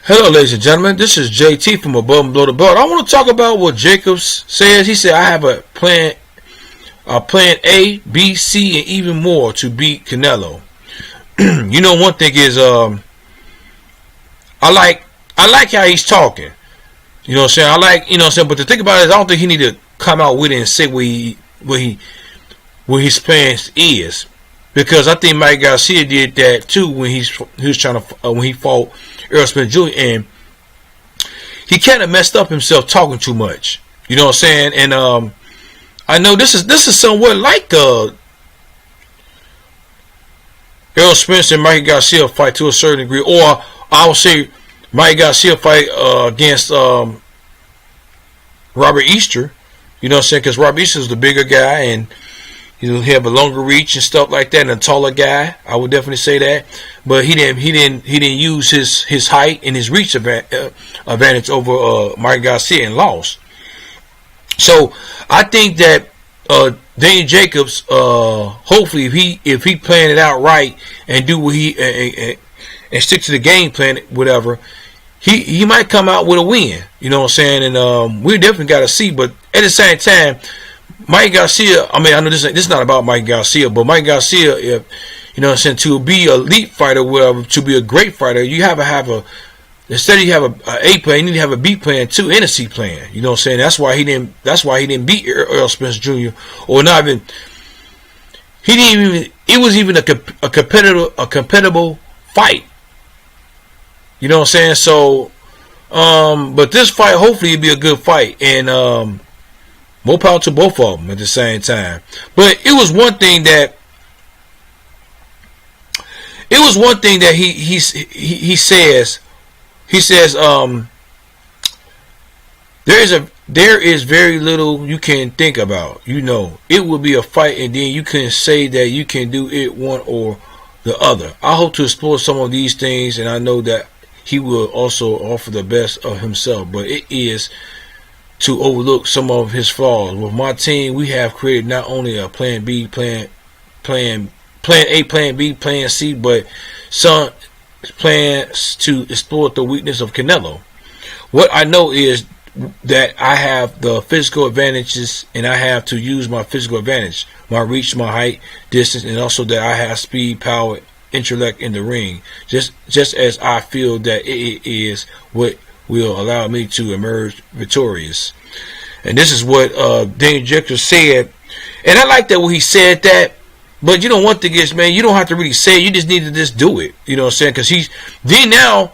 Hello, ladies and gentlemen. This is JT from Above and Below the Belt. I want to talk about what Jacobs says. He said, "I have a plan A, B, C, and even more to beat Canelo." One thing is, I like how he's talking. You know what I'm saying? I like, you know what I'm saying. But the thing about it is, I don't think he need to come out with it and say where his plan is, because I think Mike Garcia did that too when he was trying to when he fought Earl Smith Jr. and he kind of messed up himself talking too much. You know what I'm saying? And I know this is somewhat like Earl Spence and Mike Garcia fight to a certain degree, or I would say Mike Garcia fight against Robert Easter. You know what I'm saying? Because Robert Easter is the bigger guy and he have a longer reach and stuff like that, and a taller guy. I would definitely say that, but he didn't use his height and his reach advantage over Mike Garcia and lost. So I think that Daniel Jacobs, hopefully, if he plan it out right and do what and stick to the game plan, whatever, he might come out with a win. You know what I'm saying? And we definitely got to see. But at the same time, Mike Garcia, I know this is not about Mike Garcia, but Mike Garcia, if you know what I'm saying, to be an elite fighter, whatever, to be a great fighter, you have to have instead of you have a A plan, you need to have a B plan too, and a C plan. You know what I'm saying? That's why he didn't beat Earl Spence Jr. or not even. He didn't even. It was even a competitive fight. You know what I'm saying? So, but this fight, hopefully, it'll be a good fight, and more power to both of them at the same time. But it was one thing that he says. He says there is very little you can think about. It will be a fight, and then you can say that you can do it one or the other. I hope to explore some of these things, and I know that he will also offer the best of himself. But it is to overlook some of his flaws. With my team, we have created not only a plan B, plan A, plan B, plan C, but some plans to explore the weakness of Canelo. What I know is that I have the physical advantages, and I have to use my physical advantage, my reach, my height, distance, and also that I have speed, power, intellect in the ring. Just as I feel that it is what will allow me to emerge victorious. And this is what Daniel Jacobs said. And I like that when he said that. But one thing is, man, you don't have to really say it. You just need to just do it. You know what I'm saying? Because now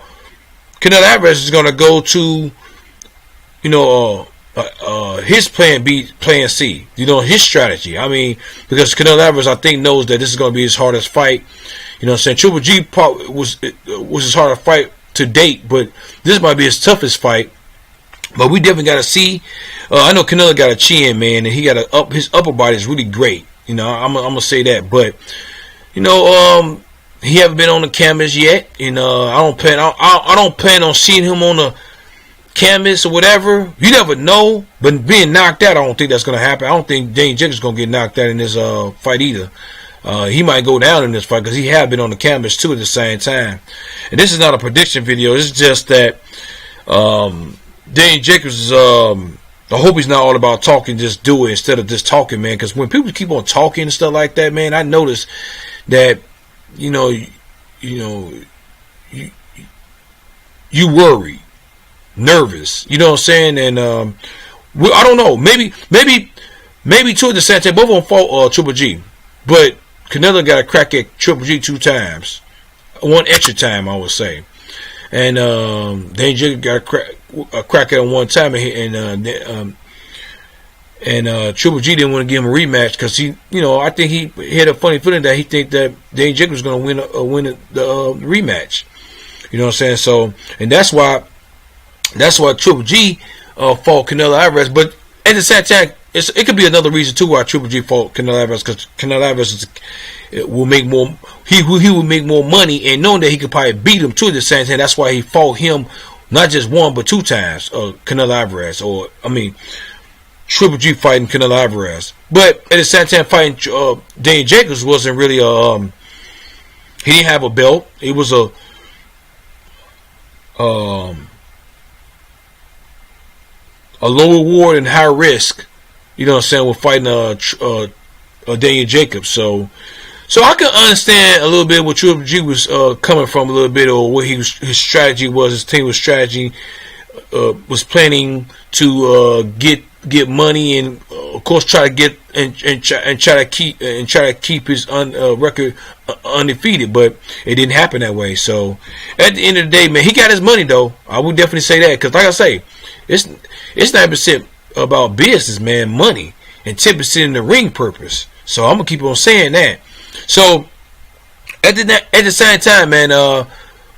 Canelo Alvarez is going to go to, his plan B, plan C. His strategy. Because Canelo Alvarez, I think, knows that this is going to be his hardest fight. You know what I'm saying? Triple G was his hardest fight to date, but this might be his toughest fight. But we definitely got to see. I know Canelo got a chin, man, and he got his upper body is really great. I'm gonna say that. But he haven't been on the canvas yet, and I don't plan on seeing him on the canvas or whatever. You never know. But being knocked out, I don't think that's gonna happen. I don't think Daniel Jacobs is gonna get knocked out in this fight either. He might go down in this fight because he has been on the canvas too at the same time. And this is not a prediction video. It's just that Daniel Jacobs is. I hope he's not all about talking. Just do it instead of just talking, man. Because when people keep on talking and stuff like that, man, I notice that you worry, nervous. You know what I'm saying? And I don't know. Maybe two of the same time. Both of them fought Triple G, but Canelo got a crack at Triple G 2 times, one extra time, I would say. And Daniel Jacobs got a crack at him one time, and Triple G didn't want to give him a rematch because I think he had a funny feeling that he think that Daniel Jacobs was going to win the rematch. You know what I'm saying? So, and that's why Triple G fought Canelo Alvarez. But at the same time, it could be another reason too why Triple G fought Canelo Alvarez, because Canelo Alvarez will make more. He will make more money, and knowing that he could probably beat him too at the same time. That's why he fought him not just one but 2 times. Canelo Alvarez, Triple G fighting Canelo Alvarez. But at the same time, fighting Daniel Jacobs wasn't really he didn't have a belt. It was um, a low reward and high risk. You know what I'm saying? With fighting Daniel Jacobs. So I can understand a little bit what Triple G was coming from a little bit, or what his strategy was. His team was strategy was planning to get money, and of course try to get and try to keep his record undefeated. But it didn't happen that way. So at the end of the day, man, he got his money though. I would definitely say that, because like I say, it's 90% about business, man, money, and 10% in the ring purpose. So I'm gonna keep on saying that. So at the same time, man,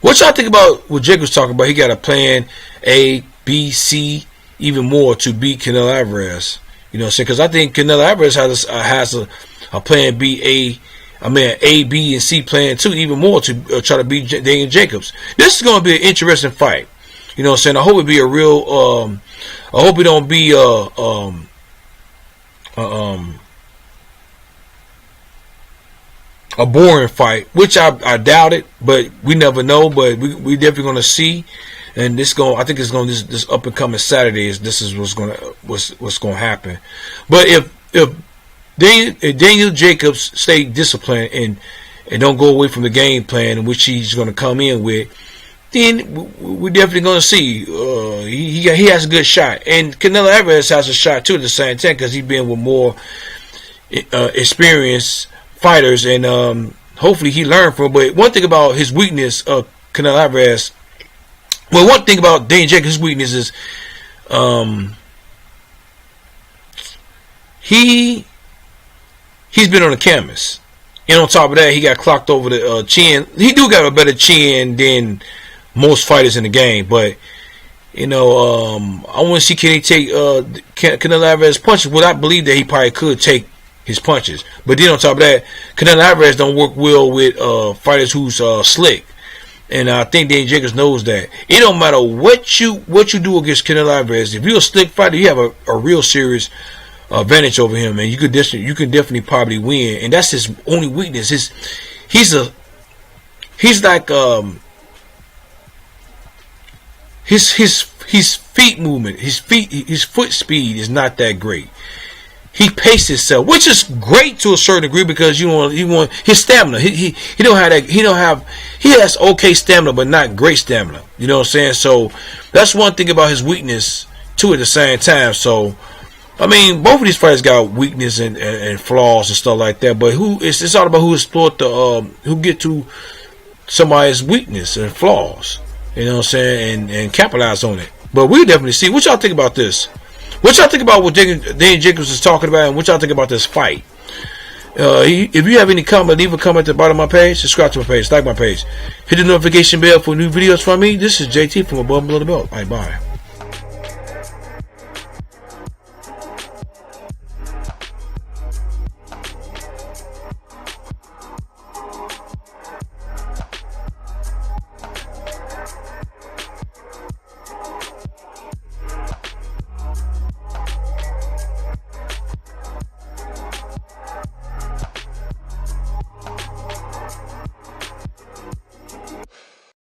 what y'all think about what Jake was talking about? He got a plan A, B, C, even more to beat Canelo Alvarez. You know what I'm saying? Because I think Canelo Alvarez has a plan B, A, B, and C plan too, even more to try to beat Daniel Jacobs. This is going to be an interesting fight. You know what I'm saying? I hope it be a real. I hope it don't be a boring fight, which I doubt it, but we never know. But we definitely going to see. And I think it's going this up and coming Saturday. This is what's going to happen. But if Daniel Jacobs stay disciplined and don't go away from the game plan in which he's going to come in with, then we're definitely going to see he has a good shot. And Canelo Alvarez has a shot too at the same time, because he's been with more experienced fighters, and hopefully he learned from it. But one thing about his weakness, Canelo Alvarez. Well, one thing about Daniel Jacobs' weakness is he's been on the canvas, and on top of that, he got clocked over the chin. He do got a better chin than most fighters in the game, but you know, I want to see, can he take Canelo Alvarez punches? Well, I believe that he probably could take his punches, but then on top of that, Canelo Alvarez don't work well with fighters who's slick. And I think Daniel Jacobs knows that. It don't matter what you do against Canelo Alvarez. If you're a slick fighter, you have a real serious advantage over him, and you can definitely probably win. And that's his only weakness. He's like his feet movement, his foot speed is not that great. He paced himself, which is great to a certain degree, because he want his stamina. He has okay stamina, but not great stamina. You know what I'm saying? So that's one thing about his weakness too. At the same time, so I mean, both of these fighters got weakness and flaws and stuff like that. But it's all about who exploit who get to somebody's weakness and flaws. You know what I'm saying? And capitalize on it. But we definitely see. What y'all think about this? What y'all think about what Daniel Jacobs is talking about, and what y'all think about this fight? If you have any comment, leave a comment at the bottom of my page. Subscribe to my page, like my page, hit the notification bell for new videos from me. This is JT from Above Below the Belt. All right, bye.